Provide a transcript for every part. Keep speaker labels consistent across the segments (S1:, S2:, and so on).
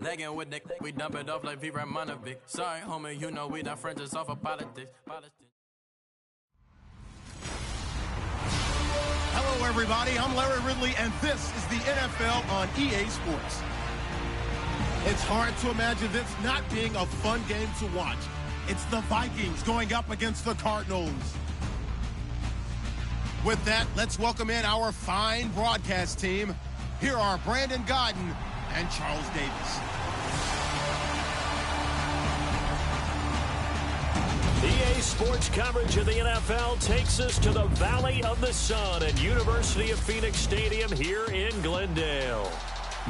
S1: Lagging with Nick, we dump it off like V. Ramonovic. Sorry, homie, you know we not friends, just off of politics.
S2: Hello, everybody. I'm Larry Ridley, and this is the NFL on EA Sports. It's hard to imagine this not being a fun game to watch. It's the Vikings going up against the Cardinals. With that, let's welcome in our fine broadcast team. Here are Brandon Godden and Charles Davis.
S3: EA Sports coverage of the NFL takes us to the Valley of the Sun at University of Phoenix Stadium here in Glendale.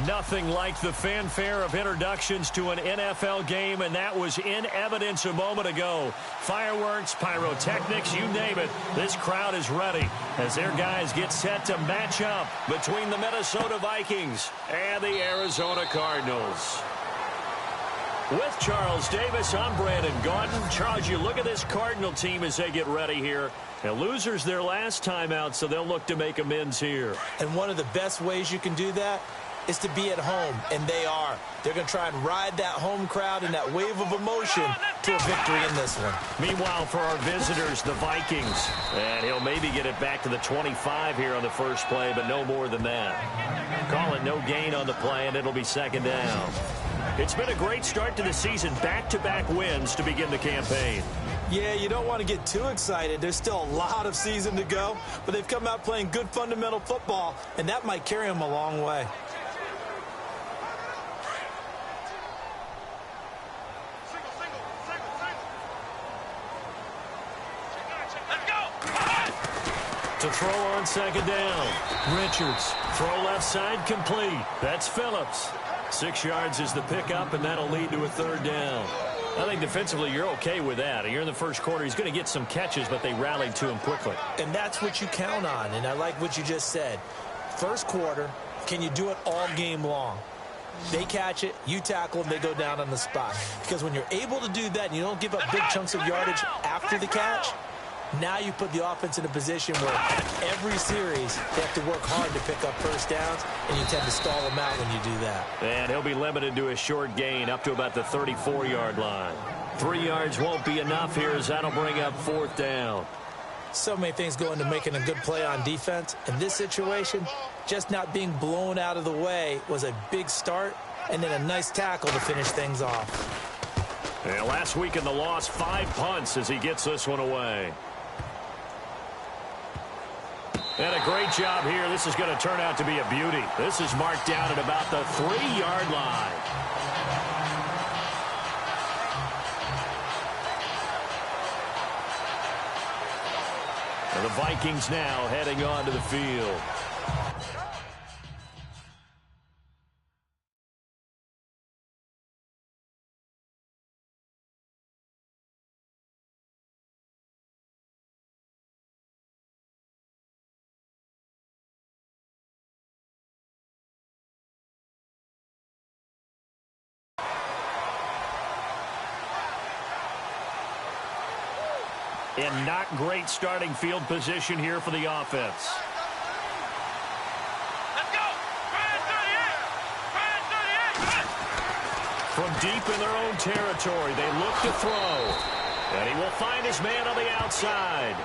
S3: Nothing like the fanfare of introductions to an NFL game, and that was in evidence a moment ago. Fireworks, pyrotechnics, you name it. This crowd is ready as their guys get set to match up between the Minnesota Vikings and the Arizona Cardinals. With Charles Davis, I'm Brandon Gaudin. Charles, you look at this Cardinal team as they get ready here. The losers their last time out, so they'll look to make amends here.
S4: And one of the best ways you can do that is to be at home, and they are. They're going to try and ride that home crowd and that wave of emotion to a victory in this one.
S3: Meanwhile, for our visitors, the Vikings. And he'll maybe get it back to the 25 here on the first play, but no more than that. Call it no gain on the play, and it'll be second down. It's been a great start to the season. Back-to-back wins to begin the campaign.
S4: Yeah, you don't want to get too excited. There's still a lot of season to go, but they've come out playing good fundamental football, and that might carry them a long way.
S3: To throw on second down. Richards. Throw left side complete. That's Phillips. 6 yards is the pickup, and that'll lead to a third down. I think defensively you're okay with that. You're in the first quarter. He's going to get some catches, but they rallied to him quickly.
S4: And that's what you count on, and I like what you just said. First quarter, can you do it all game long? They catch it, you tackle them, they go down on the spot. Because when you're able to do that and you don't give up big chunks of yardage after the catch, now you put the offense in a position where every series they have to work hard to pick up first downs, and you tend to stall them out when you do that.
S3: And he'll be limited to a short gain up to about the 34-yard line. 3 yards won't be enough here as that'll bring up fourth down.
S4: So many things go into making a good play on defense. In this situation, just not being blown out of the way was a big start, and then a nice tackle to finish things off.
S3: And last week in the loss, 5 punts as he gets this one away. And a great job here. This is going to turn out to be a beauty. This is marked down at about the 3-yard line. And the Vikings now heading onto the field. In not great starting field position here for the offense.
S5: Let's go!
S3: From deep in their own territory, they look to throw. And he will find his man on the outside.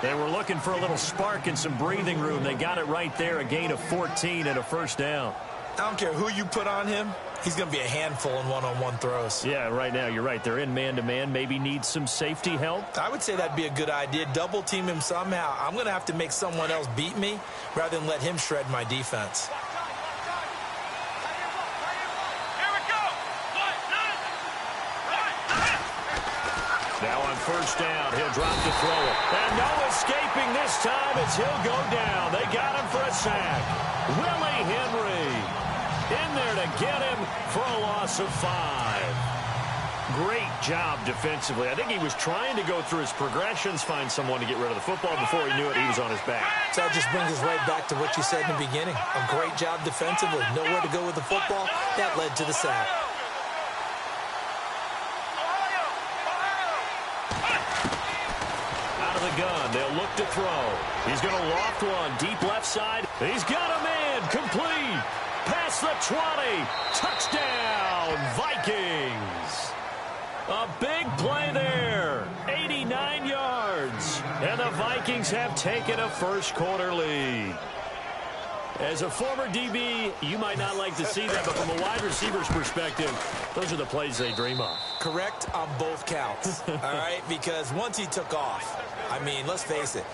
S3: They were looking for a little spark and some breathing room. They got it right there, a gain of 14 and a first down.
S4: I don't care who you put on him. He's going to be a handful in one-on-one throws.
S3: Yeah, right now, you're right. They're in man-to-man. Maybe need some safety help.
S4: I would say that'd be a good idea. Double-team him somehow. I'm going to have to make someone else beat me rather than let him shred my defense.
S3: Now on first down, he'll drop to throw it. And no escaping this time as he'll go down. They got him for a sack. Willie Henry in there to get him for a loss of 5. Great job defensively. I think he was trying to go through his progressions, find someone to get rid of the football. Before he knew it, he was on his back.
S4: So that just brings us right back to what you said in the beginning. A great job defensively. Nowhere to go with the football. That led to the sack.
S3: Out of the gun, they'll look to throw. He's going to loft one deep left side. He's got a man complete. past the 20. Touchdown, Vikings. A big play there. 89 yards. And the Vikings have taken a first quarter lead. As a former DB, you might not like to see that, but from a wide receiver's perspective, those are the plays they dream of.
S4: Correct on both counts, all right? Because once he took off, I mean, let's face it,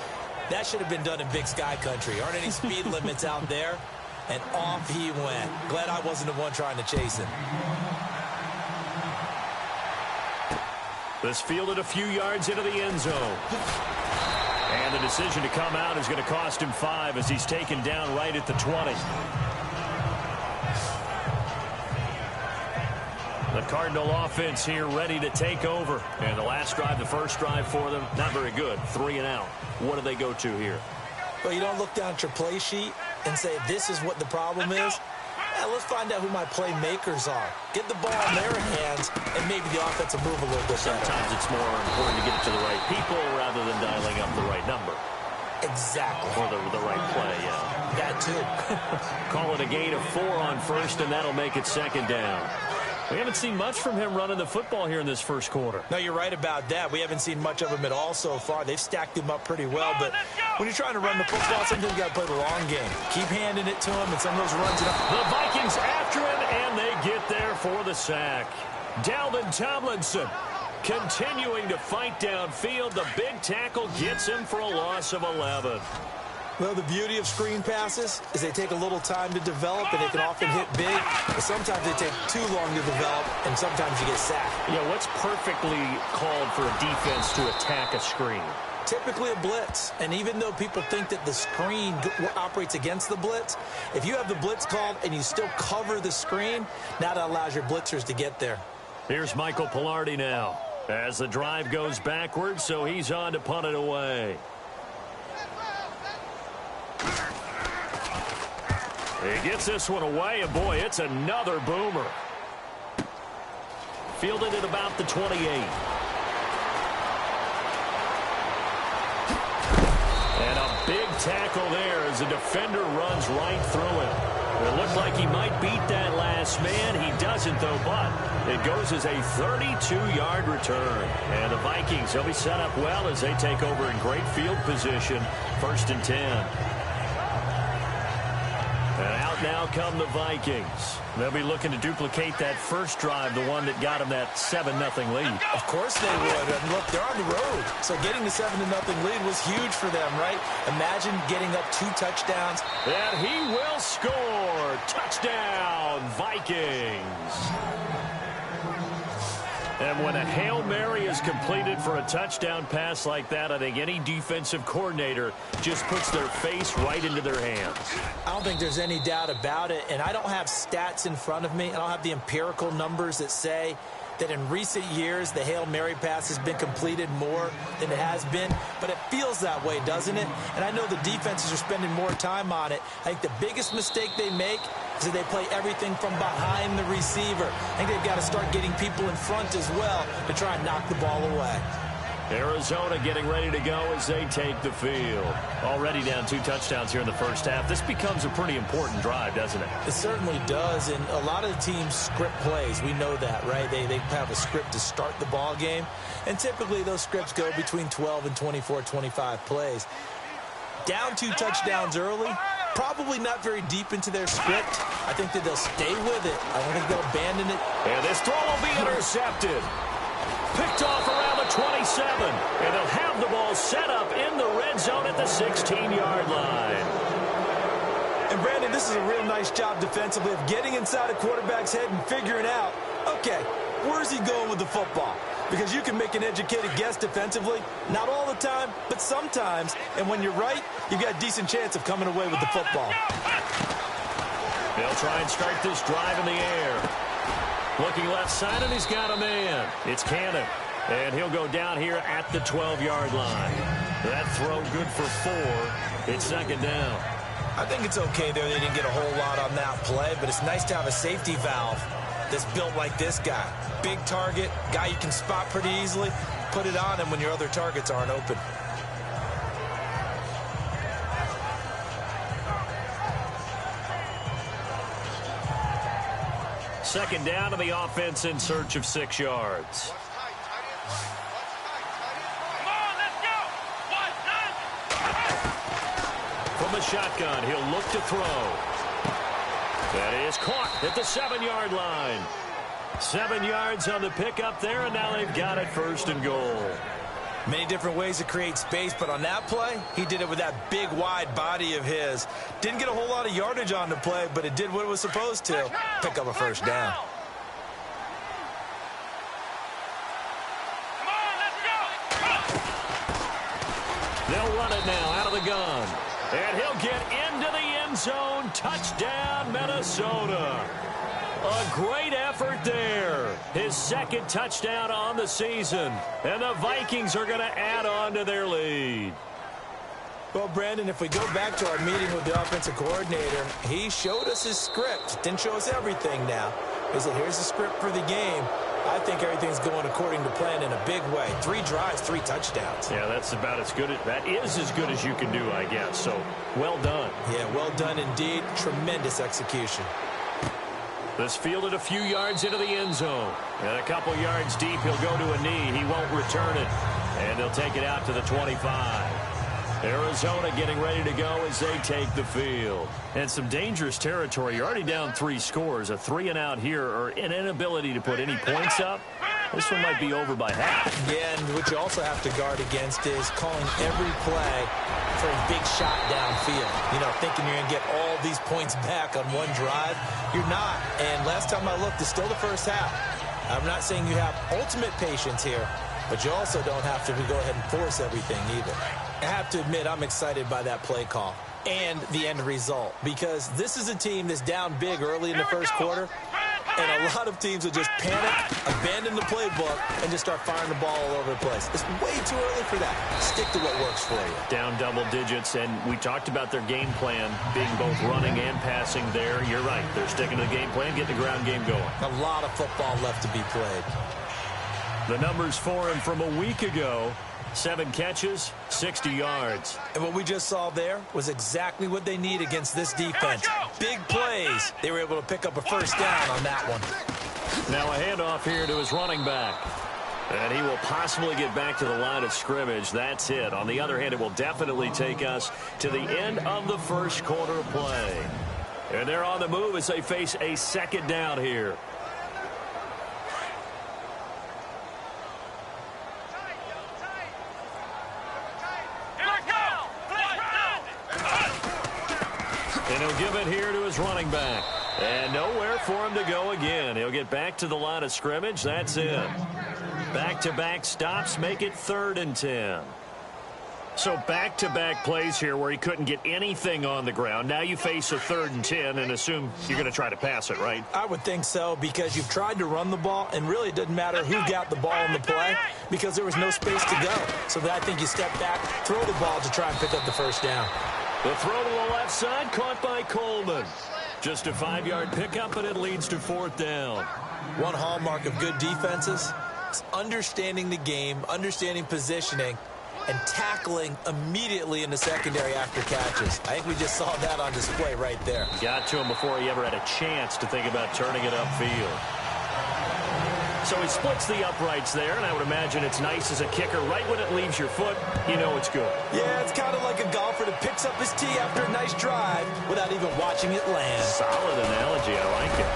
S4: that should have been done in Big Sky country. Aren't any speed limits out there? And off he went. Glad I wasn't the one trying to chase him.
S3: This fielded a few yards into the end zone. And the decision to come out is going to cost him 5 as he's taken down right at the 20. The Cardinal offense here ready to take over. And the last drive, the first drive for them, not very good. 3 and out. What do they go to here?
S4: Well, you don't look down at your play sheet and say, this is what the problem is. Yeah, let's find out who my playmakers are. Get the ball in their hands, and maybe the offense will move a little bit better.
S3: Sometimes it's more important to get it to the right people rather than dialing up the right number.
S4: Exactly.
S3: Or the right play, yeah.
S4: That too.
S3: Call it a gain of 4 on first, and that'll make it second down. We haven't seen much from him running the football here in this first quarter.
S4: No, you're right about that. We haven't seen much of him at all so far. They've stacked him up pretty well, but when you're trying to run the football, sometimes you got to play the long game. Keep handing it to him, and some of those runs.
S3: The Vikings after him, and they get there for the sack. Dalvin Tomlinson continuing to fight downfield. The big tackle gets him for a loss of 11.
S4: Well, the beauty of screen passes is they take a little time to develop, and they can often hit big. But sometimes they take too long to develop, and sometimes you get sacked.
S3: Yeah, what's perfectly called for a defense to attack a screen?
S4: Typically a blitz. And even though people think that the screen operates against the blitz, if you have the blitz called and you still cover the screen, now that allows your blitzers to get there. Here's Michael Pilardi now as the drive goes backwards, so he's on to punt it away. He gets this one away, and boy, it's another boomer. Fielded at about the 28. And a big tackle there as the defender runs right through him. It looked like he might beat that last man. He doesn't, though, but it goes as a 32-yard return. And the Vikings, they'll be set up well as they take over in great field position. 1st and 10. And out now come the Vikings. They'll be looking to duplicate that first drive, the one that got them that 7-0 lead. Of course they would. And look, they're on the road. So getting the 7-0 lead was huge for them, right? Imagine getting up 2 touchdowns. And he will score. Touchdown, Vikings. And when a Hail Mary is completed for a touchdown pass like that, I think any defensive coordinator just puts their face right into their hands. I don't think there's any doubt about it, and I don't have stats in front of me. I don't have the empirical numbers that say that in recent years the Hail Mary pass has been completed more than it has been, but it feels that way, doesn't it? And I know the defenses are spending more time on it. I think the biggest mistake they make is that they play everything from behind the receiver. I think they've got to start getting people in front as well to try and knock the ball away. Arizona getting ready to go as they take the field. Already down 2 touchdowns here in the first half. This becomes a pretty important drive, doesn't it? It certainly does, and a lot of the teams script plays. We know that, right? They have a script to start the ball game, and typically those scripts go between 12 and 24, 25 plays. Down 2 touchdowns early, probably not very deep into their script. I think that they'll stay with it. I don't think they'll abandon it. And this throw will be intercepted. Picked off around the 27. And they'll have the ball set up in the red zone at the 16-yard line. And, Brandon, this is a real nice job defensively of getting inside a quarterback's head and figuring out, okay, where's he going with the football? Because you can make an educated guess defensively. Not all the time, but sometimes. And when you're right, you've got a decent chance of coming away with the football. They'll try and start this drive in the air. Looking left side, and he's got a man. It's Cannon. And he'll go down here at the 12-yard line. That throw good for 4. It's second down. I think it's okay there. They didn't get a whole lot on that play, but it's nice to have a safety valve that's built like this guy. Big target, guy you can spot pretty easily. Put it on him when your other targets aren't open.
S3: second down, and the offense in search of 6 yards. From the shotgun, he'll look to throw. That is caught at the 7-yard line. 7 yards on the pickup there, and now they've got it 1st and goal.
S4: Many different ways to create space, but on that play, he did it with that big, wide body of his. Didn't get a whole lot of yardage on the play, but it did what it was supposed to. Pick up a 1st down.
S3: They'll run it now out of the gun. And he'll get into the end zone. Touchdown, Minnesota. A great effort there. His 2nd touchdown on the season. And the Vikings are going to add on to their lead.
S4: Well, Brandon, if we go back to our meeting with the offensive coordinator, he showed us his script. Didn't show us everything now. He said, here's the script for the game. I think everything's going according to plan in a big way. 3 drives, 3 touchdowns.
S3: Yeah, that's about as good. That is as good as you can do, I guess. So, well done.
S4: Yeah, well done indeed. Tremendous execution.
S3: This fielded a few yards into the end zone. And a couple yards deep, he'll go to a knee. He won't return it. And he'll take it out to the 25. Arizona getting ready to go as they take the field. And some dangerous territory. You're already down 3 scores. A 3-and-out here, or an inability to put any points up. This one might be over by half.
S4: Yeah, and what you also have to guard against is calling every play for a big shot downfield. You know, thinking you're going to get all these points back on one drive. You're not. And last time I looked, it's still the first half. I'm not saying you have ultimate patience here, but you also don't have to go ahead and force everything either. I have to admit, I'm excited by that play call and the end result, because this is a team that's down big early in the first quarter, and a lot of teams will just panic, abandon the playbook, and just start firing the ball all over the place. It's way too early for that. Stick to what works for you.
S3: Down double digits, and we talked about their game plan being both running and passing there. You're right. They're sticking to the game plan, getting the ground game going.
S4: A lot of football left to be played.
S3: The numbers for him from a week ago: 7 catches, 60 yards.
S4: And what we just saw there was exactly what they need against this defense. Big plays. They were able to pick up a 1st down on that one.
S3: Now a handoff here to his running back. And he will possibly get back to the line of scrimmage. That's it. On the other hand, it will definitely take us to the end of the first quarter of play. And they're on the move as they face a 2nd down here. And he'll give it here to his running back. And nowhere for him to go again. He'll get back to the line of scrimmage. That's it. Back-to-back stops make it 3rd and 10. So back-to-back plays here where he couldn't get anything on the ground. Now you face a 3rd and 10 and assume you're going to try to pass it, right?
S4: I would think so, because you've tried to run the ball, and really it doesn't matter who got the ball in the play, because there was no space to go. So I think you step back, throw the ball to try and pick up the 1st down.
S3: The throw to the left side, caught by Coleman. Just a 5-yard pickup, and it leads to 4th down.
S4: One hallmark of good defenses is understanding the game, understanding positioning, and tackling immediately in the secondary after catches. I think we just saw that on display right there.
S3: Got to him before he ever had a chance to think about turning it upfield. So he splits the uprights there, and I would imagine it's nice as a kicker. Right when it leaves your foot, you know it's good.
S4: Yeah, it's kind of like a golfer that picks up his tee after a nice drive without even watching it land.
S3: Solid analogy. I like it.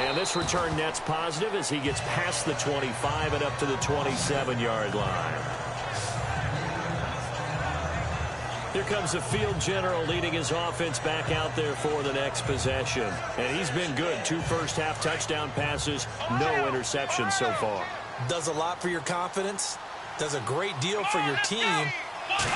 S3: And this return net's positive as he gets past the 25 and up to the 27-yard line. Here comes the field general leading his offense back out there for the next possession. And he's been good. 2 first-half touchdown passes, no interceptions so far.
S4: Does a lot for your confidence. Does a great deal for your team.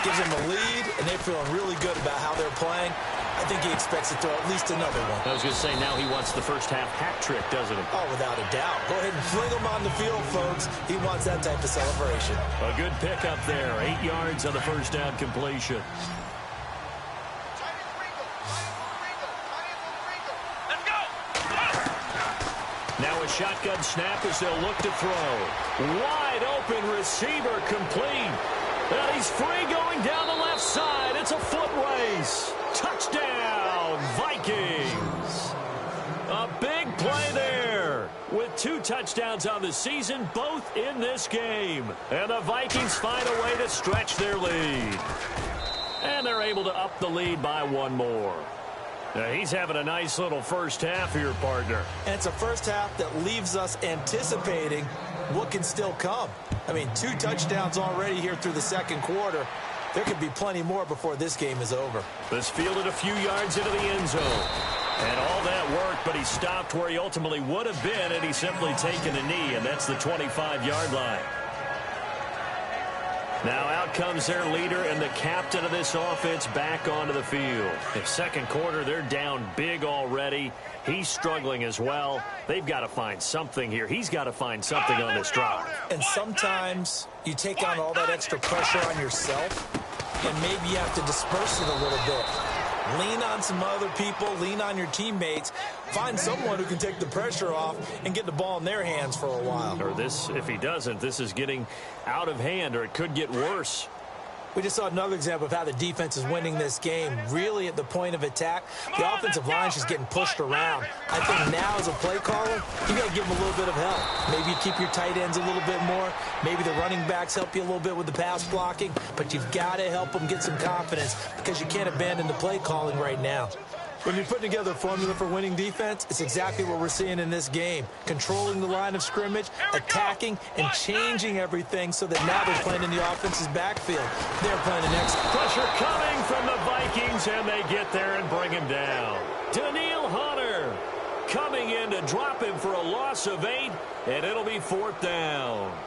S4: Gives them a lead, and they're feeling really good about how they're playing. I think he expects to throw at least another one.
S3: I was going to say, now he wants the first-half hat trick, doesn't he?
S4: Oh, without a doubt. Go ahead and fling him on the field, folks. He wants that type of celebration.
S3: A good pickup there. 8 yards on the first down completion. Now a shotgun snap as they'll look to throw. Wide open receiver complete. And he's free going down the left side. It's a foot race. Touchdown, Vikings. A 2 touchdowns on the season, both in this game. And the Vikings find a way to stretch their lead. And they're able to up the lead by 1 more. Now, he's having a nice little first half here, partner.
S4: And it's a first half that leaves us anticipating what can still come. I mean, 2 touchdowns already here through the second quarter. There could be plenty more before this game is over.
S3: This fielded a few yards into the end zone. And all that worked, but he stopped where he ultimately would have been, and he's simply taken a knee, and that's the 25-yard line. Now out comes their leader and the captain of this offense back onto the field. In second quarter, they're down big already. He's struggling as well. They've got to find something here. He's got to find something on this drive.
S4: And sometimes you take on all that extra pressure on yourself, and maybe you have to disperse it a little bit. Lean on some other people, lean on your teammates, find someone who can take the pressure off and get the ball in their hands for a while.
S3: Or this, if he doesn't, this is getting out of hand, or it could get worse.
S4: We just saw another example of how the defense is winning this game. Really at the point of attack, the offensive line's just getting pushed around. I think now as a play caller, you got to give them a little bit of help. Maybe you keep your tight ends a little bit more. Maybe the running backs help you a little bit with the pass blocking. But you've got to help them get some confidence because you can't abandon the play calling right now. When you're putting together a formula for winning defense, it's exactly what we're seeing in this game. Controlling the line of scrimmage, attacking, and changing everything so that now they're playing in the offense's backfield. They're playing the next.
S3: Pressure coming from the Vikings, and they get there and bring him down. Daniil Hunter coming in to drop him for a loss of 8, and it'll be 4th down.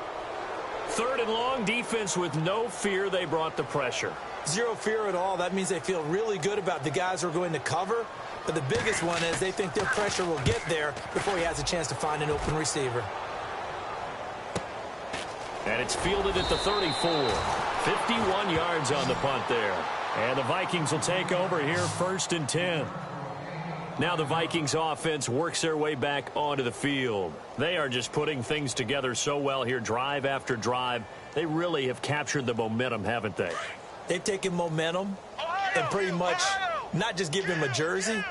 S3: 3rd and long, defense with no fear. They brought the pressure.
S4: Zero fear at all. That means they feel really good about the guys who are going to cover. But the biggest one is they think their pressure will get there before he has a chance to find an open receiver.
S3: And it's fielded at the 34. 51 yards on the punt there. And the Vikings will take over here 1st and 10. Now the Vikings offense works their way back onto the field. They are just putting things together so well here, drive after drive. They really have captured the momentum, haven't they?
S4: They've taken momentum and pretty much not just give him a jersey,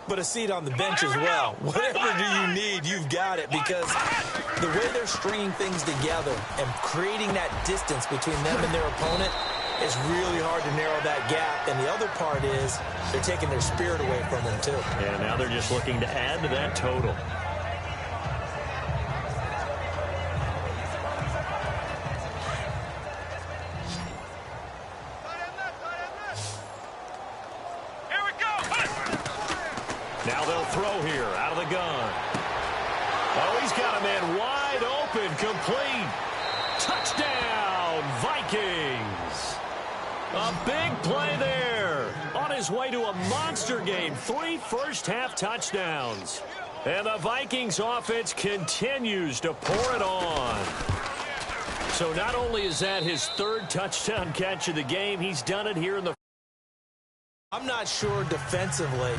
S4: but a seat on the bench as well. Whatever do you need, you've got it, because the way they're stringing things together and creating that distance between them and their opponent is really hard to narrow that gap. And the other part is they're taking their spirit away from them, too.
S3: Yeah, now they're just looking to add to that total. Now they'll throw here out of the gun. Oh, he's got a man wide open, complete. Touchdown, Vikings. A big play there. On his way to a monster game. 3 first-half touchdowns. And the Vikings offense continues to pour it on. So not only is that his 3rd touchdown catch of the game, he's done it here in the...
S4: I'm not sure defensively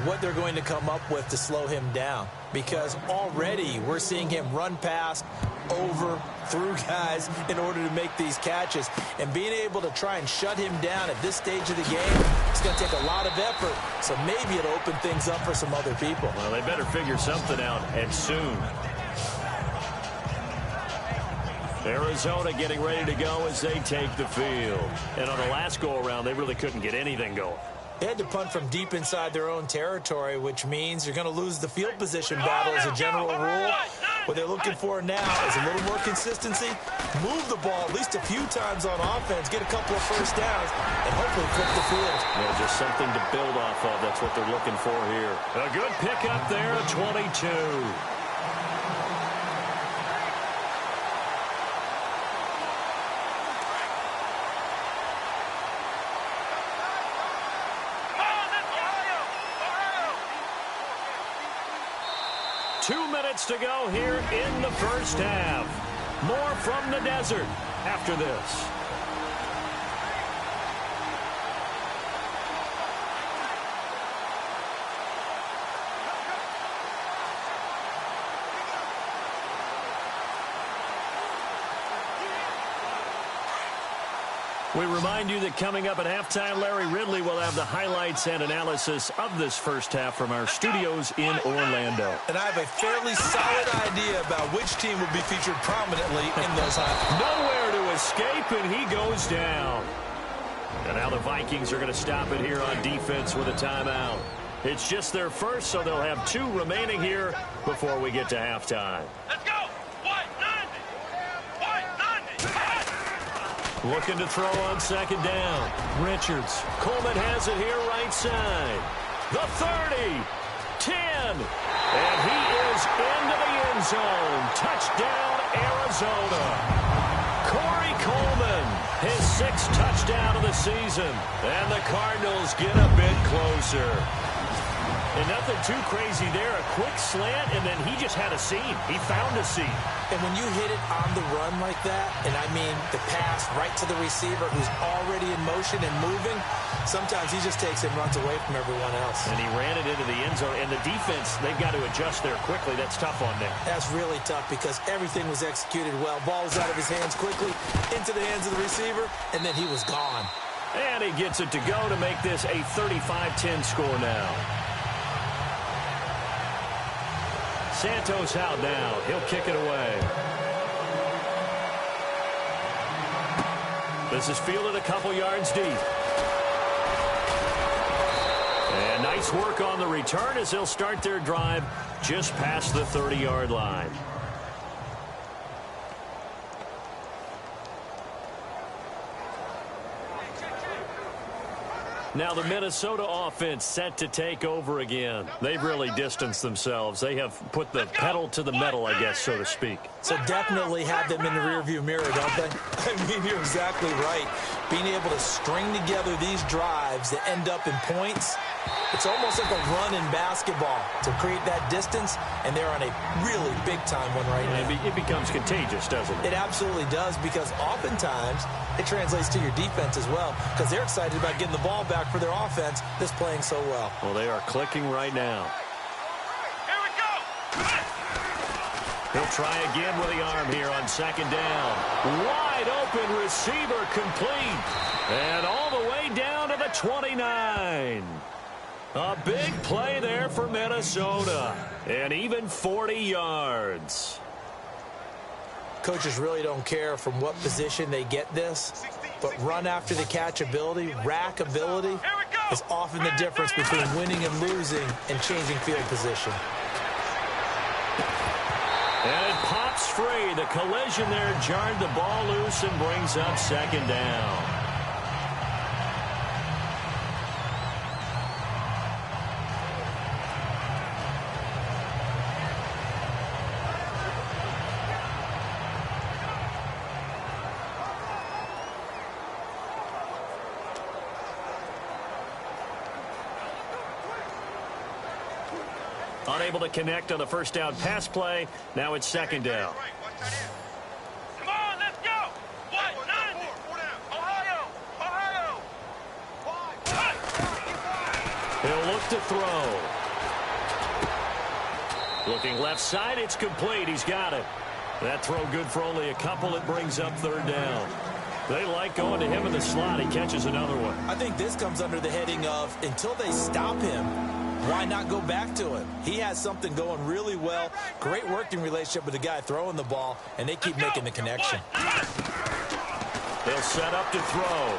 S4: what they're going to come up with to slow him down, because already we're seeing him run past, over, through guys in order to make these catches. And being able to try and shut him down at this stage of the game, it's going to take a lot of effort. So maybe it'll open things up for some other people.
S3: Well, they better figure something out, and soon. Arizona getting ready to go as they take the field. And on the last go-around, they really couldn't get anything going.
S4: They had to punt from deep inside their own territory, which means you're going to lose the field position battle as a general rule. What they're looking for now is a little more consistency, move the ball at least a few times on offense, get a couple of first downs, and hopefully flip the field.
S3: Yeah, just something to build off of. That's what they're looking for here. A good pickup there at 22. To go here in the first half. More from the desert after this. We remind you that coming up at halftime, Larry Ridley will have the highlights and analysis of this first half from our studios in Orlando.
S4: And I have a fairly solid idea about which team will be featured prominently in those highlights.
S3: Nowhere to escape, and he goes down. And now the Vikings are going to stop it here on defense with a timeout. It's just their first, so they'll have 2 remaining here before we get to halftime.
S5: Let's go!
S3: Looking to throw on second down. Richards. Coleman has it here right side. The 30. 10. And he is into the end zone. Touchdown, Arizona. Corey Coleman, his 6th touchdown of the season. And the Cardinals get a bit closer. And nothing too crazy there. A quick slant, and then he just had a seam. He found a seam.
S4: And when you hit it on the run like that, and I mean the pass right to the receiver who's already in motion and moving, sometimes he just takes and runs away from everyone else.
S3: And he ran it into the end zone. And the defense, they've got to adjust there quickly. That's tough on them.
S4: That's really tough because everything was executed well. Ball was out of his hands quickly, into the hands of the receiver, and then he was gone.
S3: And he gets it to go to make this a 35-10 score now. Santos out now. He'll kick it away. This is fielded a couple yards deep. And nice work on the return as they'll start their drive just past the 30-yard line. Now the Minnesota offense set to take over again. They've really distanced themselves. They have put the pedal to the metal, I guess, so to speak.
S4: So definitely have them in the rearview mirror, don't they? I mean, you're exactly right. Being able to string together these drives that end up in points, it's almost like a run in basketball to create that distance, and they're on a really big-time one right now.
S3: It becomes contagious, doesn't it?
S4: It absolutely does, because oftentimes it translates to your defense as well, because they're excited about getting the ball back for their offense that's playing so well.
S3: Well, they are clicking right now.
S5: Here we go!
S3: He'll try again with the arm here on second down. Wide open receiver complete. And all the way down to the 29. A big play there for Minnesota. And even 40 yards.
S4: Coaches really don't care from what position they get this, but run after the catch ability, rack ability, is often the difference between winning and losing and changing field position.
S3: And it pops free. The collision there jarred the ball loose and brings up second down. Unable to connect on the first down pass play. Now it's second down.
S5: Come on, let's go! Ohio!
S3: He'll look to throw. Looking left side, it's complete. He's got it. That throw good for only a couple. It brings up third down. They like going to him in the slot. He catches another one.
S4: I think this comes under the heading of until they stop him, why not go back to him? He has something going really well. Great working relationship with the guy throwing the ball, and they keep making the connection.
S3: They'll set up to throw.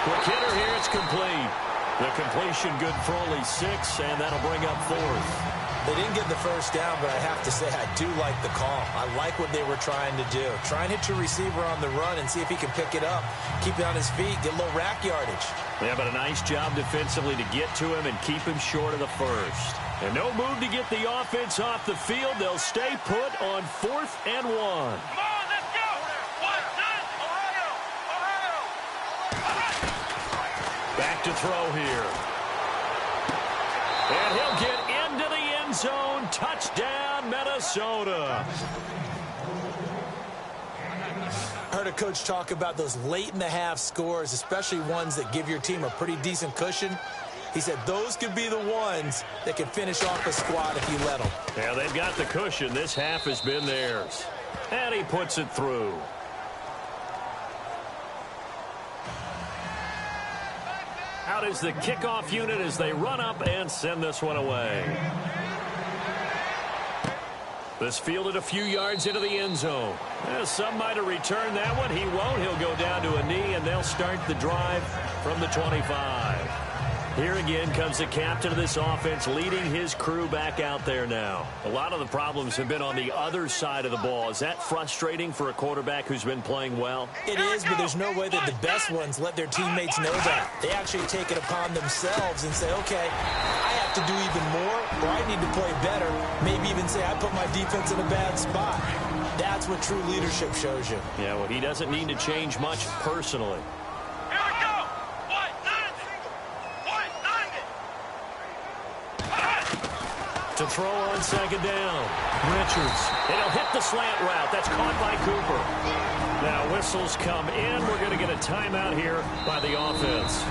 S3: Quick hitter here. It's complete. The completion good for only 6, and that'll bring up fourth.
S4: They didn't get the first down, but I have to say I do like the call. I like what they were trying to do. Try and hit your receiver on the run and see if he can pick it up. Keep it on his feet, get a little rack yardage.
S3: Yeah, but a nice job defensively to get to him and keep him short of the first. And no move to get the offense off the field. They'll stay put on 4th and 1.
S5: Come on, let's go! Ohio!
S3: Back to throw here. And he'll get into the end zone. Touchdown, Minnesota.
S4: I heard a coach talk about those late-in-the-half scores, especially ones that give your team a pretty decent cushion. He said those could be the ones that can finish off a squad if you let them.
S3: Yeah, they've got the cushion. This half has been theirs. And he puts it through. Out is the kickoff unit as they run up and send this one away. This fielded a few yards into the end zone. Some might have returned that one. He won't. He'll go down to a knee, and they'll start the drive from the 25. Here again comes the captain of this offense leading his crew back out there now. A lot of the problems have been on the other side of the ball. Is that frustrating for a quarterback who's been playing well?
S4: It is, but there's no way that the best ones let their teammates know that. They actually take it upon themselves and say, okay, I have to do even more, or I need to play better. Maybe even say I put my defense in a bad spot. That's what true leadership shows you.
S3: Yeah, well, he doesn't need to change much personally. To throw on second down. Richards. It'll hit the slant route. That's caught by Cooper. Now whistles come in. We're going to get a timeout here by the offense,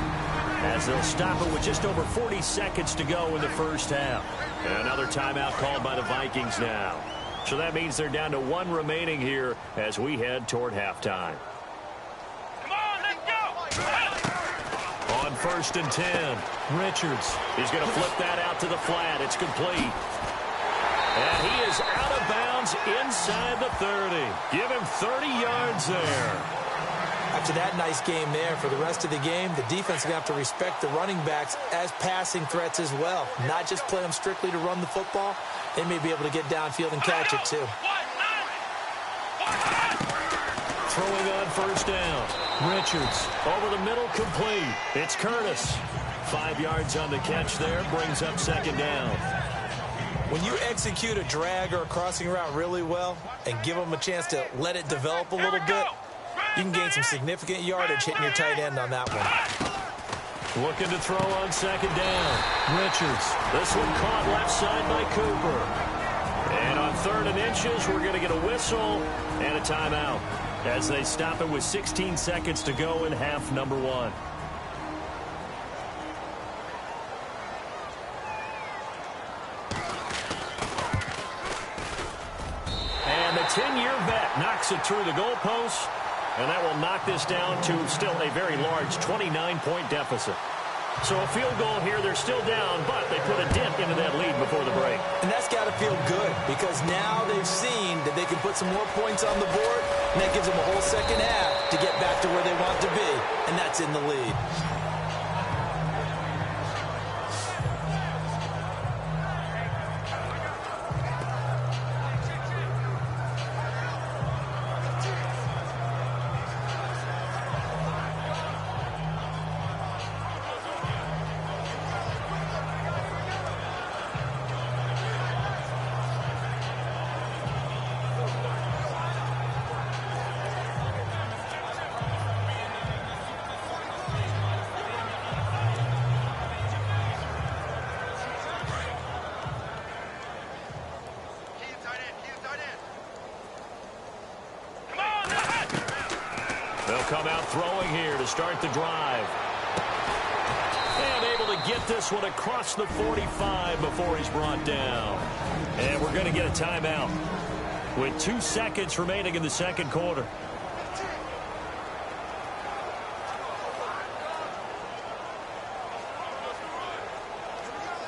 S3: as they'll stop it with just over 40 seconds to go in the first half. And another timeout called by the Vikings now. So that means they're down to one remaining here as we head toward halftime.
S5: Come on, let's go!
S3: On 1st and 10, Richards. He's going to flip that out to the flat. It's complete. And he is out of bounds inside the 30. Give him 30 yards there.
S4: After that nice game there, for the rest of the game, the defense is going to have to respect the running backs as passing threats as well. Not just play them strictly to run the football. They may be able to get downfield and catch it too.
S3: Throwing on 1st down. Richards over the middle, complete. It's Curtis. 5 yards on the catch there, brings up 2nd down.
S4: When you execute a drag or a crossing route really well and give them a chance to let it develop a little bit, you can gain some significant yardage hitting your tight end on that one.
S3: Looking to throw on 2nd down. Richards. This one caught left side by Cooper. And on 3rd and inches, we're going to get a whistle and a timeout as they stop it with 16 seconds to go in half number 1. And the 10-year vet knocks it through the goalpost, and that will knock this down to still a very large 29-point deficit. So a field goal here, they're still down, but they put a dent into that lead before the break.
S4: And that's got to feel good, because now they've seen that they can put some more points on the board, and that gives them a whole second half to get back to where they want to be, and that's in the lead.
S3: They'll come out throwing here to start the drive. And able to get this one across the 45 before he's brought down. And we're going to get a timeout with 2 seconds remaining in the second quarter.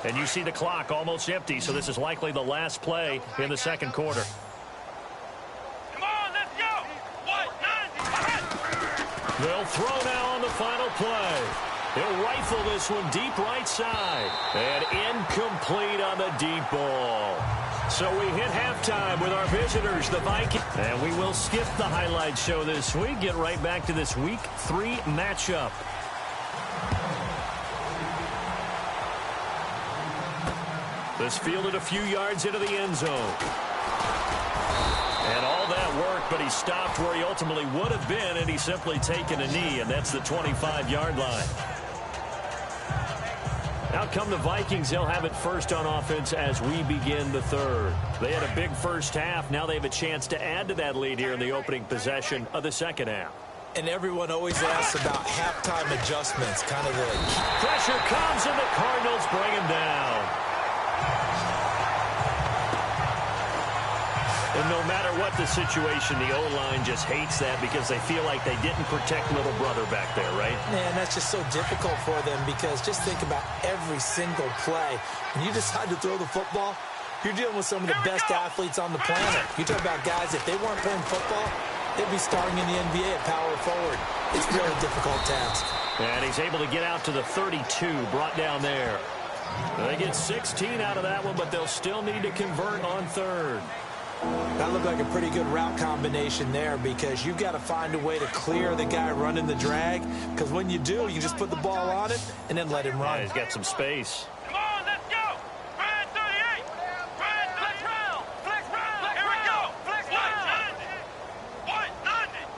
S3: And you see the clock almost empty, so this is likely the last play in the second quarter. They'll throw now on the final play. He'll rifle this one deep right side. And incomplete on the deep ball. So we hit halftime with our visitors, the Vikings. And we will skip the highlight show this week. Get right back to this Week 3 matchup. This fielded a few yards into the end zone. And all that work, but he stopped where he ultimately would have been, and he's simply taken a knee, and that's the 25-yard line. Out come the Vikings. They'll have it first on offense as we begin the third. They had a big first half. Now they have a chance to add to that lead here in the opening possession of the second half.
S4: And everyone always asks about halftime adjustments, kind of the
S3: pressure comes, and the Cardinals bring him down. And no matter what the situation, the O-line just hates that because they feel like they didn't protect little brother back there, right?
S4: Man, that's just so difficult for them because just think about every single play. When you decide to throw the football, you're dealing with some of the best athletes on the planet. You talk about guys, if they weren't playing football, they'd be starting in the NBA at power forward. It's really a difficult task.
S3: And he's able to get out to the 32, brought down there. They get 16 out of that one, but they'll still need to convert on third.
S4: That looked like a pretty good route combination there because you've got to find a way to clear the guy running the drag because when you do, you just put the ball on it and then let him run.
S3: Yeah, he's got some space.
S5: Come on, let's go. Red 38. Red flex round. Flex round. Here we go. Flex round. White 90.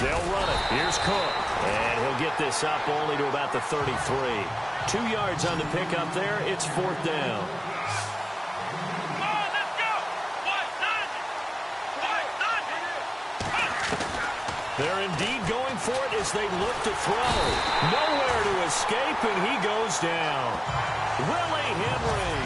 S3: They'll run it. Here's Cook. And he'll get this up only to about the 33. 2 yards on the pickup there. It's fourth down. They're indeed going for it as they look to throw. Nowhere to escape, and he goes down. Willie Henry.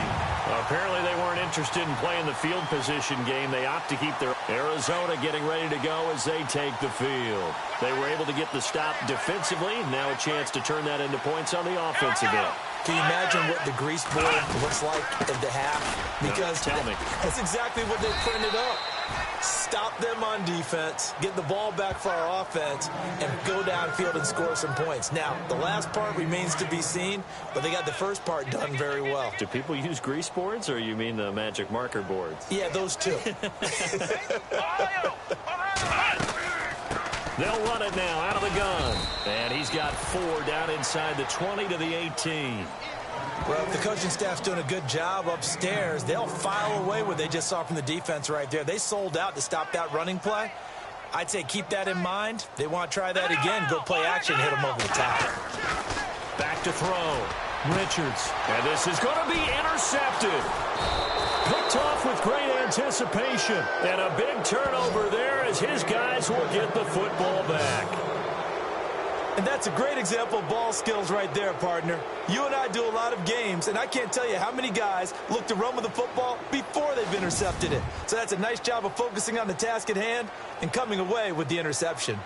S3: Apparently they weren't interested in playing the field position game. They opt to keep their Arizona getting ready to go as they take the field. They were able to get the stop defensively. Now a chance to turn that into points on the offensive end.
S4: Can you imagine what the grease board looks like at the half? Because
S3: no, tell me.
S4: That's exactly what they printed up. Stop them on defense, get the ball back for our offense, and go downfield and score some points. Now, the last part remains to be seen, but they got the first part done very well.
S3: Do people use grease boards, or you mean the magic marker boards?
S4: Yeah, those two.
S3: They'll run it now out of the gun. And he's got 4 down inside the 20 to the 18.
S4: Well, if the coaching staff's doing a good job upstairs, they'll file away what they just saw from the defense right there. They sold out to stop that running play. I'd say keep that in mind. They want to try that again, go play action, hit them over the top.
S3: Back to throw. Richards. And this is going to be intercepted. Picked off with great anticipation. And a big turnover there as his guys will get the football back.
S4: And that's a great example of ball skills right there, partner. You and I do a lot of games, and I can't tell you how many guys look to run with the football before they've intercepted it. So that's a nice job of focusing on the task at hand and coming away with the interception.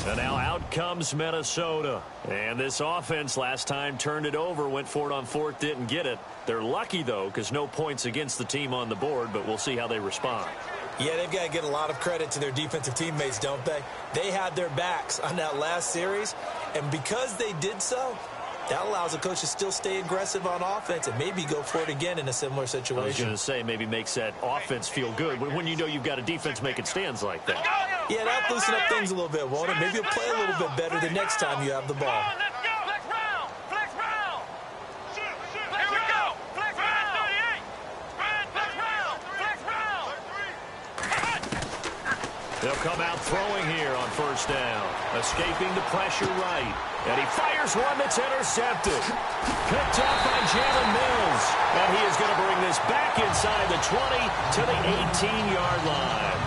S3: And now out comes Minnesota. And this offense last time turned it over, went for it on fourth, didn't get it. They're lucky, though, because no points against the team on the board, but we'll see how they respond.
S4: Yeah, they've got to get a lot of credit to their defensive teammates, don't they? They had their backs on that last series, and because they did so, that allows the coach to still stay aggressive on offense and maybe go for it again in a similar situation.
S3: I was going to say, maybe makes that offense feel good when you know you've got a defense making stands like that.
S4: Yeah, that'll loosen up things a little bit, won't it? Maybe you'll play a little bit better the next time you have the ball.
S3: They'll come out throwing here on first down. Escaping the pressure right. And he fires one that's intercepted. Picked off by Jalen Mills. And he is going to bring this back inside the 20 to the 18-yard line.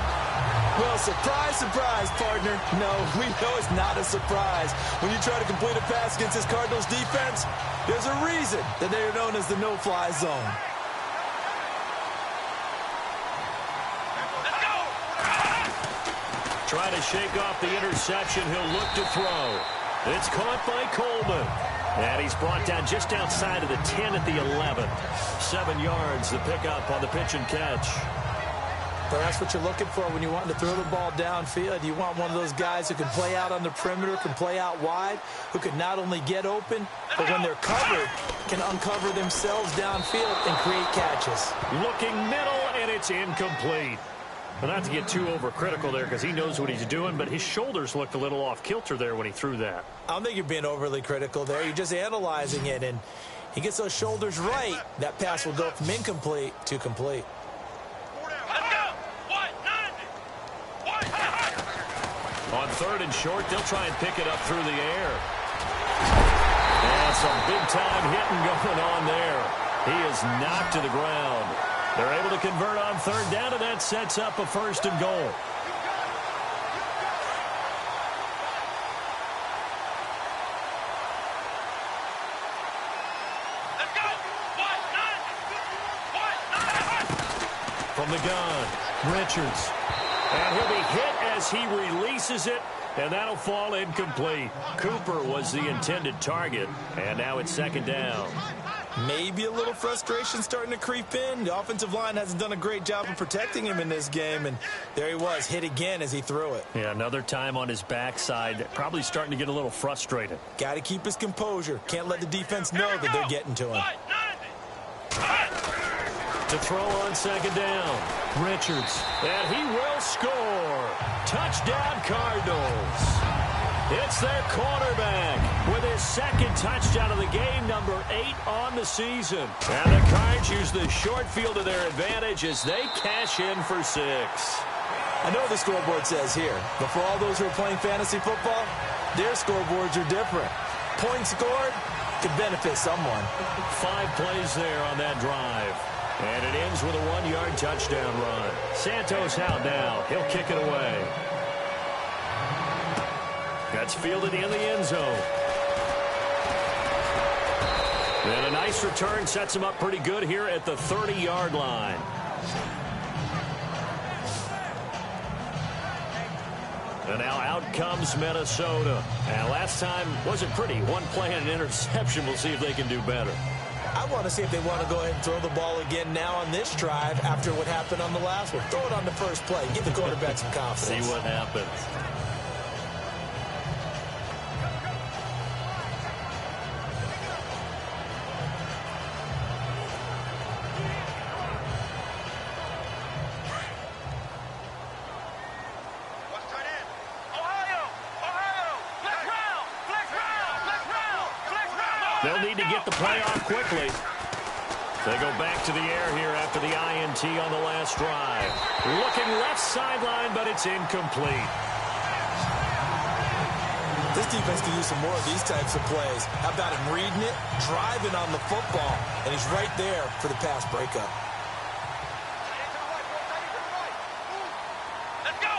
S4: Well, surprise, surprise, partner. No, we know it's not a surprise. When you try to complete a pass against this Cardinals defense, there's a reason that they are known as the no-fly zone.
S3: Trying to shake off the interception. He'll look to throw. It's caught by Coleman. And he's brought down just outside of the 10 at the 11. 7 yards, the pickup on the pitch and catch.
S4: But that's what you're looking for when you want to throw the ball downfield. You want one of those guys who can play out on the perimeter, can play out wide, who can not only get open, but when they're covered, can uncover themselves downfield and create catches.
S3: Looking middle, and it's incomplete. Well, not to get too overcritical there because he knows what he's doing, but his shoulders looked a little off kilter there when he threw that.
S4: I don't think you're being overly critical there. You're just analyzing it, and he gets those shoulders right. That pass will go from incomplete to complete.
S3: On third and short, they'll try and pick it up through the air. And some big-time hitting going on there. He is knocked to the ground. They're able to convert on third down, and that sets up a first and goal. From the gun, Richards. And he'll be hit as he releases it, and that'll fall incomplete. Cooper was the intended target, and now it's second down.
S4: Maybe a little frustration starting to creep in. The offensive line hasn't done a great job of protecting him in this game, and there he was, hit again as he threw it.
S3: Yeah, another time on his backside, probably starting to get a little frustrated.
S4: Got to keep his composure. Can't let the defense know that they're getting to him.
S3: To throw on second down, Richards, and he will score. Touchdown, Cardinals. It's their quarterback with his second touchdown of the game, number 8 on the season. And the Cards use the short field to their advantage as they cash in for 6.
S4: I know the scoreboard says here, but for all those who are playing fantasy football, their scoreboards are different. Points scored could benefit someone.
S3: 5 plays there on that drive. And it ends with a 1-yard touchdown run. Santos out now. He'll kick it away. That's fielded in the end zone. And a nice return sets him up pretty good here at the 30-yard line. And now out comes Minnesota. And last time wasn't pretty. One play and an interception. We'll see if they can do better.
S4: I want to see if they want to go ahead and throw the ball again now on this drive after what happened on the last one. Throw it on the first play. Give the quarterback some confidence.
S3: See what happens. They'll need to get the play off quickly. They go back to the air here after the INT on the last drive. Looking left sideline, but it's incomplete.
S4: This defense can use some more of these types of plays. How about him reading it, driving on the football, and he's right there for the pass breakup.
S5: Let's go.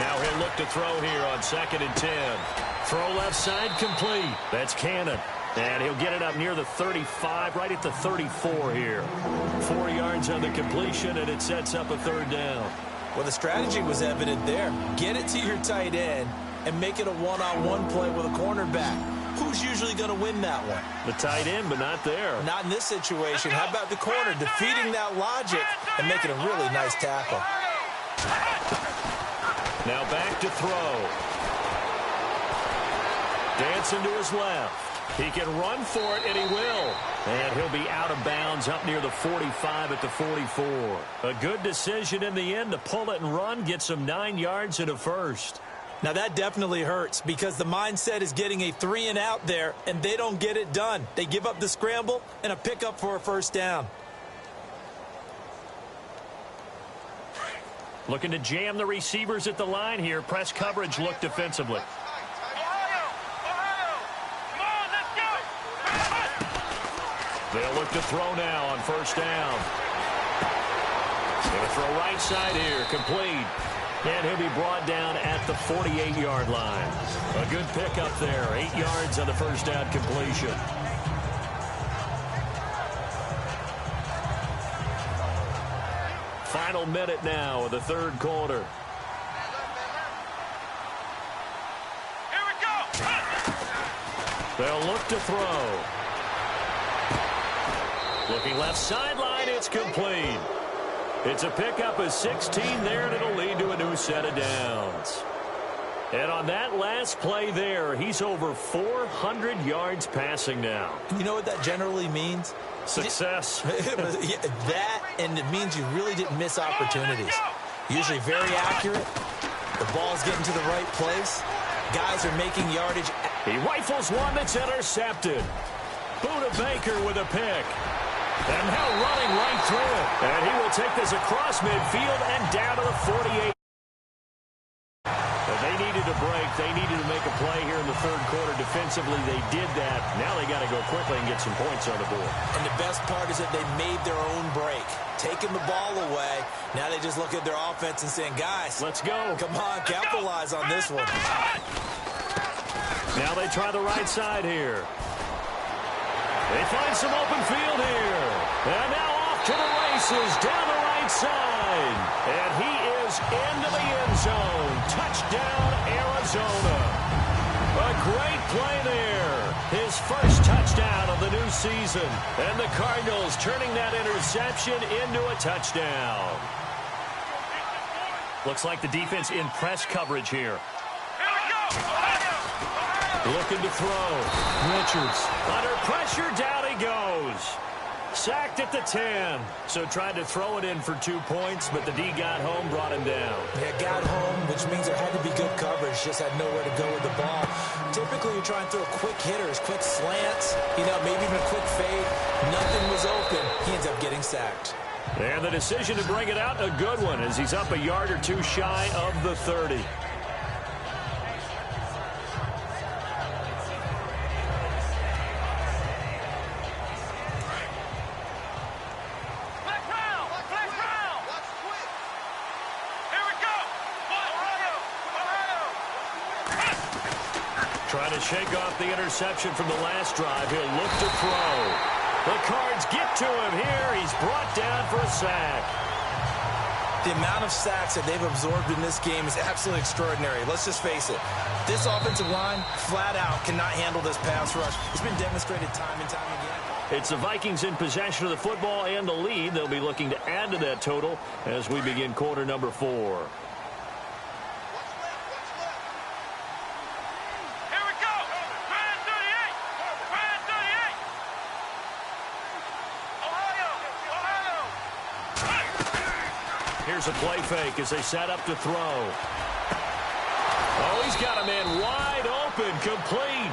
S3: Now he'll look to throw here on 2nd and 10. Throw left side complete. That's Cannon. And he'll get it up near the 35, right at the 34 here. 4 yards on the completion, and it sets up a 3rd down.
S4: Well, the strategy was evident there. Get it to your tight end and make it a one-on-one play with a cornerback. Who's usually going to win that one?
S3: The tight end, but not there.
S4: Not in this situation. How about the corner defeating that logic and making a really nice tackle?
S3: Now back to throw. Dancing to his left. He can run for it, and he will. And he'll be out of bounds up near the 45 at the 44. A good decision in the end to pull it and run, get some 9 yards and a first.
S4: Now that definitely hurts because the mindset is getting a 3-and-out there, and they don't get it done. They give up the scramble and a pickup for a first down.
S3: Looking to jam the receivers at the line here. Press coverage look defensively. They'll look to throw now on 1st down. Going to throw right side here, complete. And he'll be brought down at the 48-yard line. A good pickup there, 8 yards on the 1st down completion. Final minute now of the 3rd quarter.
S5: Here we go.
S3: They'll look to throw. Looking left sideline, it's complete. It's a pickup of 16 there, and it'll lead to a new set of downs. And on that last play there, he's over 400 yards passing now.
S4: You know what that generally means?
S3: Success.
S4: That, and it means you really didn't miss opportunities. Usually very accurate. The ball's getting to the right place. Guys are making yardage.
S3: He rifles one that's intercepted. Buda Baker with a pick. And now running right through it. And he will take this across midfield and down to the 48. But they needed a break. They needed to make a play here in the 3rd quarter. Defensively, they did that. Now they got to go quickly and get some points on the board.
S4: And the best part is that they made their own break. Taking the ball away. Now they just look at their offense and saying, guys,
S3: let's go.
S4: Come on, capitalize on this one.
S3: Now they try the right side here. They find some open field here. And now off off to the races down the right side. And he is into the end zone. Touchdown, Arizona. A great play there. His first touchdown of the new season. And the Cardinals turning that interception into a touchdown. Looks like the defense in press coverage here. Looking to throw. Richards. Under pressure, down he goes. Sacked at the 10. So tried to throw it in for 2 points, but the D got home, brought him down.
S4: Yeah, got home, which means there had to be good coverage. Just had nowhere to go with the ball. Typically, you're trying to throw quick hitters, quick slants, maybe even a quick fade. Nothing was open. He ends up getting sacked.
S3: And the decision to bring it out, a good one, as he's up a yard or two shy of the 30. Trying to shake off the interception from the last drive. He'll look to throw. The Cards get to him here. He's brought down for a sack.
S4: The amount of sacks that they've absorbed in this game is absolutely extraordinary. Let's just face it. This offensive line, flat out, cannot handle this pass rush. It's been demonstrated time and time again.
S3: It's the Vikings in possession of the football and the lead. They'll be looking to add to that total as we begin quarter number 4. Here's a play fake as they set up to throw. Oh, he's got a man wide open, complete.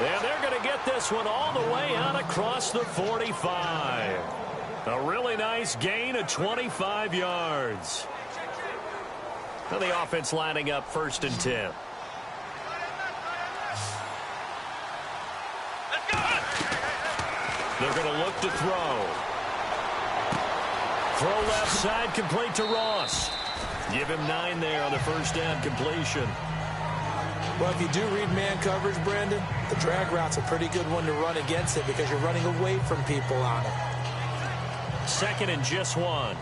S3: And they're going to get this one all the way out across the 45. A really nice gain of 25 yards. Now the offense lining up 1st and 10. They're going to look to throw. Throw left side, complete to Ross. Give him 9 there on the first down completion.
S4: Well, if you do read man coverage, Brandon, the drag route's a pretty good one to run against it because you're running away from people on it.
S3: 2nd and just 1.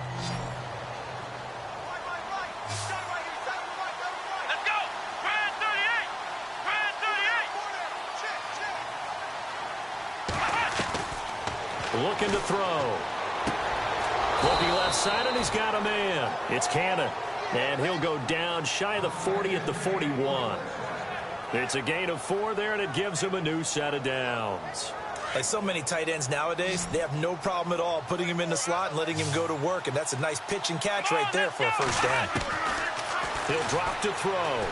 S5: Let's go! Brand 38! Brand 38!
S3: Looking to throw. Looking left side, and he's got a man. It's Cannon, and he'll go down shy of the 40 at the 41. It's a gain of 4 there, and it gives him a new set of downs.
S4: Like so many tight ends nowadays, they have no problem at all putting him in the slot and letting him go to work, and that's a nice pitch and catch right there for a first down.
S3: He'll drop to throw.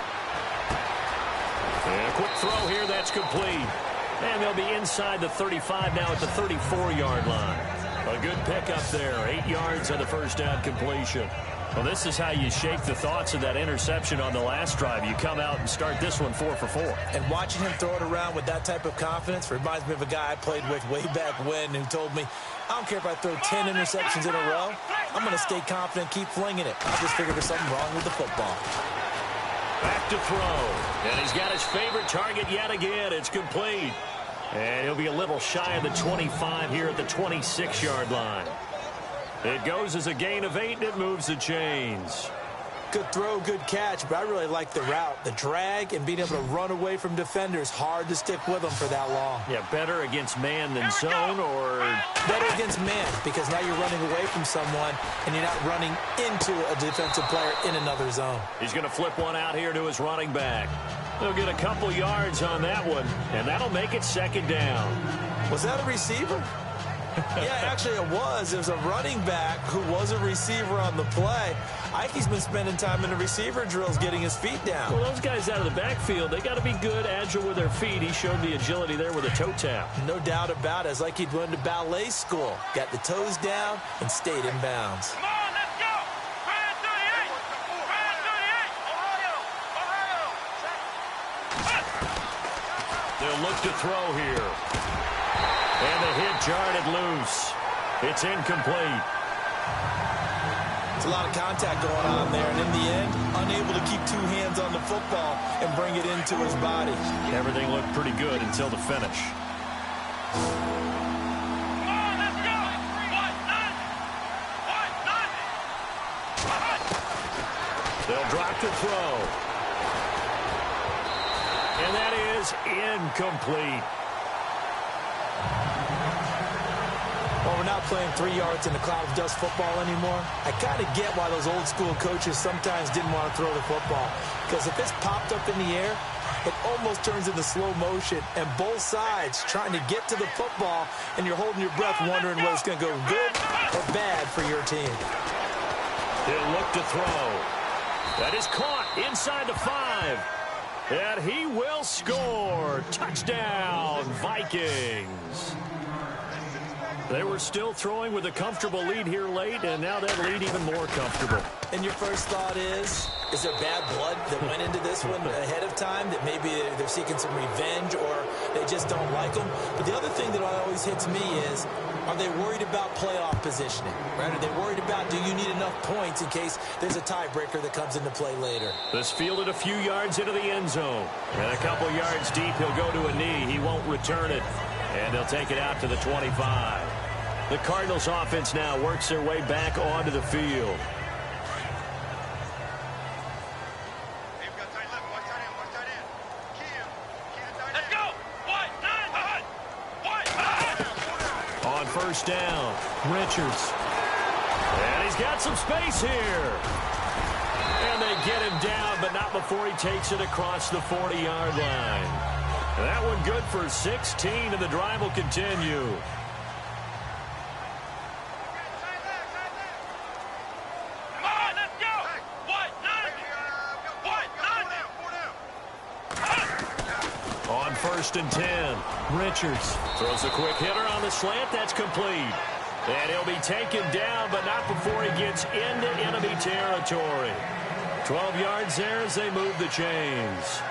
S3: And a quick throw here, that's complete. And they'll be inside the 35 now at the 34-yard line. A good pickup there, 8 yards on the first down completion. Well, this is how you shake the thoughts of that interception on the last drive. You come out and start this one 4 for 4.
S4: And watching him throw it around with that type of confidence reminds me of a guy I played with way back when who told me, I don't care if I throw 10 interceptions in a row. I'm going to stay confident, keep flinging it. I just figured there's something wrong with the football.
S3: Back to throw. And he's got his favorite target yet again. It's complete. And he'll be a little shy of the 25 here at the 26-yard line. It goes as a gain of 8, and it moves the chains.
S4: Good throw, good catch, but I really like the route. The drag and being able to run away from defenders, hard to stick with them for that long.
S3: Yeah, better against man than zone, or
S4: better against man, because now you're running away from someone and you're not running into a defensive player in another zone.
S3: He's going to flip one out here to his running back. They'll get a couple yards on that one, and that'll make it 2nd down.
S4: Was that a receiver? Yeah, actually it was. It was a running back who was a receiver on the play. Ike's been spending time in the receiver drills getting his feet down.
S3: Well, those guys out of the backfield, they got to be good, agile with their feet. He showed the agility there with a toe tap.
S4: No doubt about it. It's like he'd went to ballet school. Got the toes down and stayed in bounds.
S5: Come on, let's go! Brand 38! Brand 38! Ohio!
S3: They'll look to throw here. And the hit jarred it loose. It's incomplete.
S4: It's a lot of contact going on there, and in the end, unable to keep 2 hands on the football and bring it into his body.
S3: Everything looked pretty good until the finish.
S5: Come on, let's go! 1, 9!
S3: He'll drop to throw. And that is incomplete.
S4: Well, we're not playing 3 yards in the cloud of dust football anymore. I kind of get why those old school coaches sometimes didn't want to throw the football. Because if it's popped up in the air, it almost turns into slow motion. And both sides trying to get to the football, and you're holding your breath wondering whether it's going to go good or bad for your team.
S3: He'll look to throw. That is caught inside the 5. And he will score. Touchdown, Vikings. They were still throwing with a comfortable lead here late, and now that lead even more comfortable.
S4: And your first thought is there bad blood that went into this one ahead of time, that maybe they're seeking some revenge or they just don't like them? But the other thing that always hits me is, are they worried about playoff positioning? Right? Are they worried about, do you need enough points in case there's a tiebreaker that comes into play later?
S3: This fielded a few yards into the end zone. And a couple yards deep, he'll go to a knee. He won't return it. And they'll take it out to the 25. The Cardinals offense now works their way back onto the field.
S5: Let's go.
S3: On first down, Richards. And he's got some space here. And they get him down, but not before he takes it across the 40-yard line. That one good for 16, and the drive will continue.
S5: Come on, let's go.
S3: On first and 10, Richards throws a quick hitter on the slant. That's complete. And he'll be taken down, but not before he gets into enemy territory. 12 yards there as they move the chains.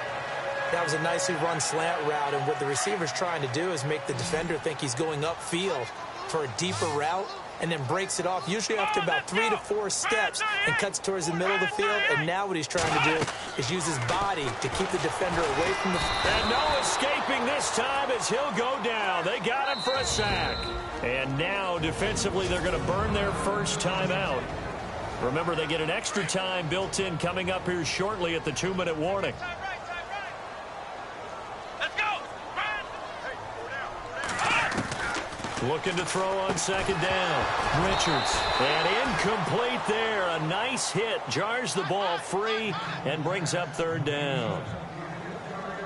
S4: That was a nicely run slant route, and what the receiver's trying to do is make the defender think he's going upfield for a deeper route, and then breaks it off, usually after about 3 to 4 steps, and cuts towards the middle of the field. And now what he's trying to do is use his body to keep the defender away from the...
S3: And no escaping this time as he'll go down. They got him for a sack. And now, defensively, they're going to burn their first time out. Remember, they get an extra time built in coming up here shortly at the 2-minute warning. Looking to throw on second down. Richards. And incomplete there. A nice hit. Jars the ball free and brings up third down.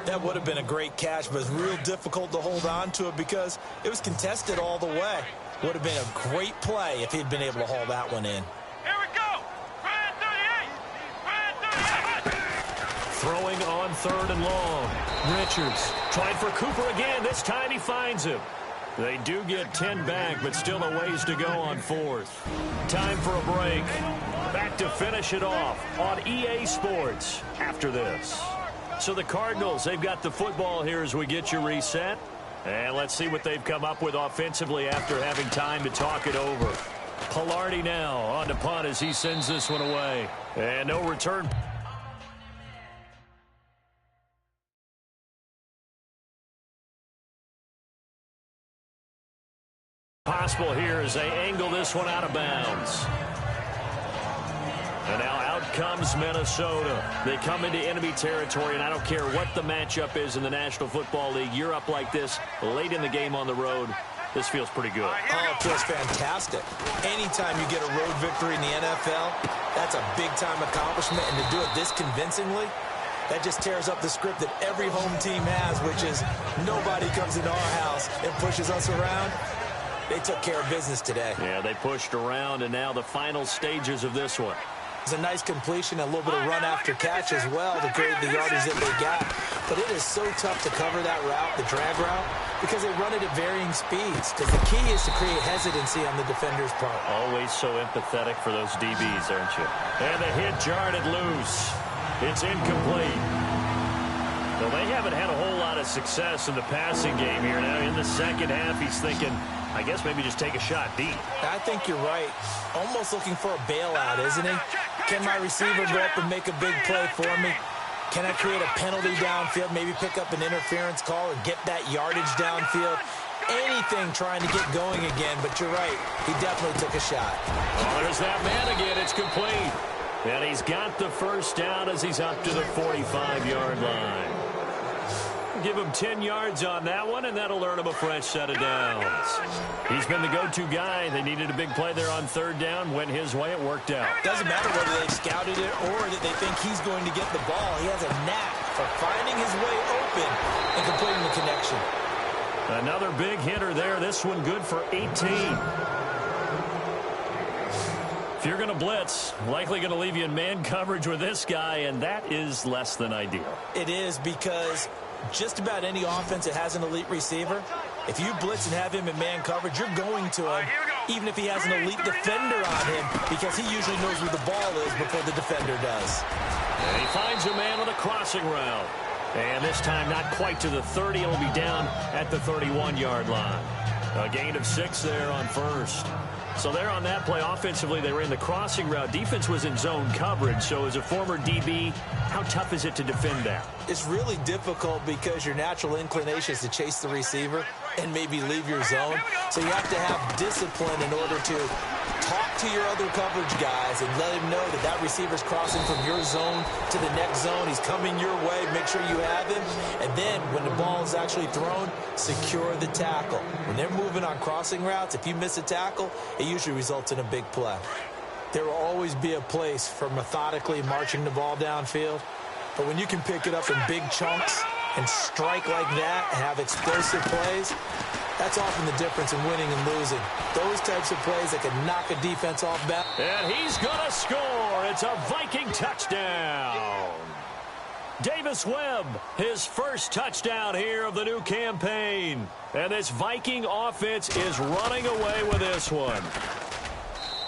S4: That would have been a great catch, but it's real difficult to hold on to it because it was contested all the way. Would have been a great play if he'd been able to haul that one in.
S5: Here we go. Brand 38.
S3: Throwing on third and long. Richards trying for Cooper again. This time he finds him. They do get 10 back, but still a ways to go on fourth. Time for a break. Back to finish it off on EA Sports after this. So the Cardinals, they've got the football here as we get you reset. And let's see what they've come up with offensively after having time to talk it over. Pilardi now on to punt as he sends this one away. And no return. Possible here as they angle this one out of bounds. And now out comes Minnesota. They come into enemy territory, and I don't care what the matchup is in the National Football League. You're up like this late in the game on the road. This feels pretty good.
S4: Oh, it feels fantastic. Anytime you get a road victory in the NFL, that's a big-time accomplishment, and to do it this convincingly, that just tears up the script that every home team has, which is nobody comes into our house and pushes us around. They took care of business today.
S3: Yeah, they pushed around, and now the final stages of this one.
S4: It's a nice completion, a little bit of run after catch as well to create the yardage that they got. But it is so tough to cover that route, the drag route, because they run it at varying speeds. Because the key is to create hesitancy on the defender's part.
S3: Always so empathetic for those DBs, aren't you? And the hit jarred it loose. It's incomplete. Well, they haven't had a whole lot of success in the passing game here. Now in the second half, he's thinking, I guess maybe just take a shot deep.
S4: I think you're right. Almost looking for a bailout, isn't he? Can my receiver go up and make a big play for me? Can I create a penalty downfield, maybe pick up an interference call and get that yardage downfield? Anything trying to get going again, but you're right. He definitely took a shot.
S3: Oh, there's that man again. It's complete. And he's got the first down as he's up to the 45-yard line. Give him 10 yards on that one, and that'll earn him a fresh set of downs. He's been the go-to guy. They needed a big play there on third down. Went his way. It worked out.
S4: Doesn't matter whether they've scouted it or that they think he's going to get the ball. He has a knack for finding his way open and completing the connection.
S3: Another big hitter there. This one good for 18. If you're going to blitz, likely going to leave you in man coverage with this guy, and that is less than ideal.
S4: It is, because just about any offense that has an elite receiver, if you blitz and have him in man coverage, you're going to him, even if he has an elite defender on him, because he usually knows where the ball is before the defender does.
S3: And he finds a man on the crossing route. And this time not quite to the 30. It'll be down at the 31-yard line. A gain of 6 there on first. So there on that play, offensively, they ran the crossing route. Defense was in zone coverage. So as a former DB, how tough is it to defend that?
S4: It's really difficult because your natural inclination is to chase the receiver and maybe leave your zone. So you have to have discipline in order to talk to your other coverage guys and let him know that that receiver's crossing from your zone to the next zone. He's coming your way. Make sure you have him. And then when the ball is actually thrown, secure the tackle. When they're moving on crossing routes, if you miss a tackle, it usually results in a big play. There will always be a place for methodically marching the ball downfield. But when you can pick it up in big chunks and strike like that and have explosive plays, that's often the difference in winning and losing. Those types of plays that can knock a defense off balance.
S3: And he's going to score. It's a Viking touchdown. Davis Webb, his first touchdown here of the new campaign. And this Viking offense is running away with this one.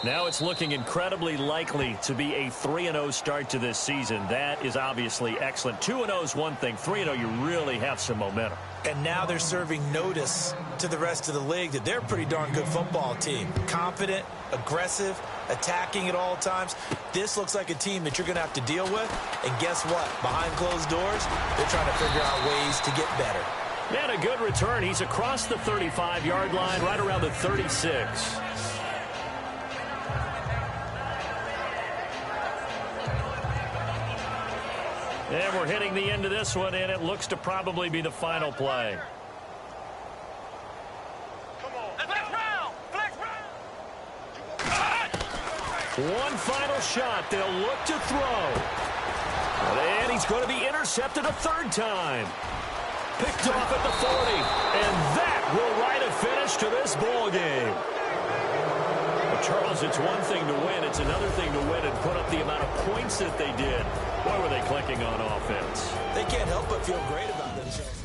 S3: Now it's looking incredibly likely to be a 3-0 start to this season. That is obviously excellent. 2-0 is one thing. 3-0, you really have some momentum.
S4: And now they're serving notice to the rest of the league that they're a pretty darn good football team. Confident, aggressive, attacking at all times. This looks like a team that you're going to have to deal with. And guess what? Behind closed doors, they're trying to figure out ways to get better.
S3: And a good return. He's across the 35-yard line, right around the 36. And we're hitting the end of this one, and it looks to probably be the final play. One final shot. They'll look to throw. And he's going to be intercepted a third time. Picked off at the 40. And that will write a finish to this ball game. Well, Charles, it's one thing to win. It's another thing to win and put up the amount of points that they did. Boy, were they clicking on offense.
S4: They can't help but feel great about themselves.